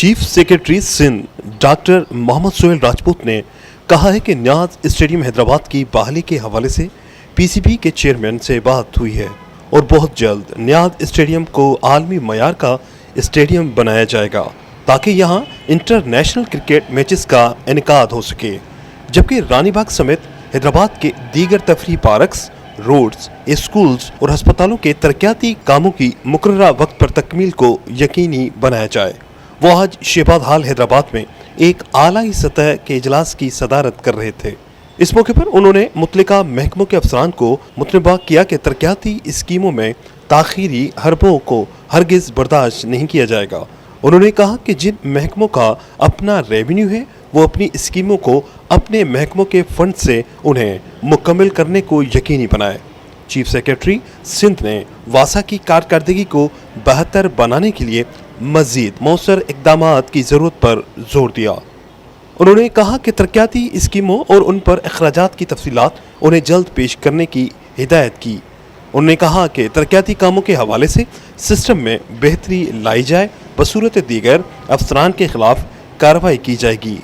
Chief secretary Sindh doctor Mohammad Sohail Rajput ने कहा है कि न्याज स्टेडियम हैदराबाद की बहाली के हवाले से पीसीबी के चेयरमैन से बात हुई है और बहुत जल्द न्याज स्टेडियम को आलमी मयार का स्टेडियम बनाया जाएगा ताकि यहां इंटरनेशनल क्रिकेट मैचेस का इनेकाद हो सके। जबकि रानी बाग समेत हैदराबाद के दीगर तफरी पार्क्स, रोड्स, स्कूल्स और अस्पतालों के तरक्याती कामों की मुकर्ररा वक्त पर तकमील को यकीनी बनाया जाए। वो आज शहबाद हाल हैदराबाद में एक आला सतह के इजलास की सदारत कर रहे थे। इस मौके पर उन्होंने मुतल्लिका महकमों के अफसरान को मुतनबा किया कि तरक्याती स्कीमों में ताखीरी हरबों को हरगिज बर्दाश्त नहीं किया जाएगा। उन्होंने कहा कि जिन महकमों का अपना रेवेन्यू है वो अपनी स्कीमों को अपने महकमों के फंड से उन्हें मुकम्मल करने को यकीनी बनाए। चीफ सेक्रेटरी सिंध ने वासा की कारकर्दगी को बेहतर बनाने के लिए मजीद मौसर इक़दामात की ज़रूरत पर जोर दिया। उन्होंने कहा कि तरक्याती स्कीमों और उन पर अखराजात की तफसीलात उन्हें जल्द पेश करने की हिदायत की। उन्होंने कहा कि तरक्याती कामों के हवाले से सिस्टम में बेहतरी लाई जाए, बसूरत दीगर अफसरान के खिलाफ कार्रवाई की जाएगी।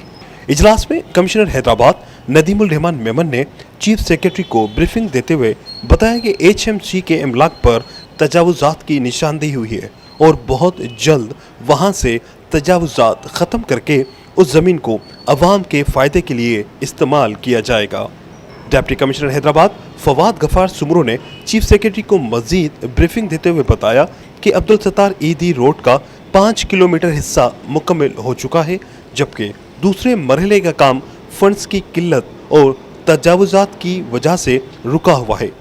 इजलास में कमिश्नर हैदराबाद नदीमुल रहमान मेमन ने चीफ सेक्रेटरी को ब्रीफिंग देते हुए बताया कि HMC के इमलाक पर तजावुजात की निशानदेही हुई है और बहुत जल्द वहां से तजावुजात ख़त्म करके उस ज़मीन को अवाम के फ़ायदे के लिए इस्तेमाल किया जाएगा। डिप्टी कमिश्नर हैदराबाद फवाद गफार सुमरो ने चीफ सेक्रेटरी को मज़ीद ब्रीफिंग देते हुए बताया कि अब्दुल सत्तार ईदी रोड का 5 किलोमीटर हिस्सा मुकम्मल हो चुका है, जबकि दूसरे मरहले का काम फंड्स की किल्लत और तजावुजात की वजह से रुका हुआ है।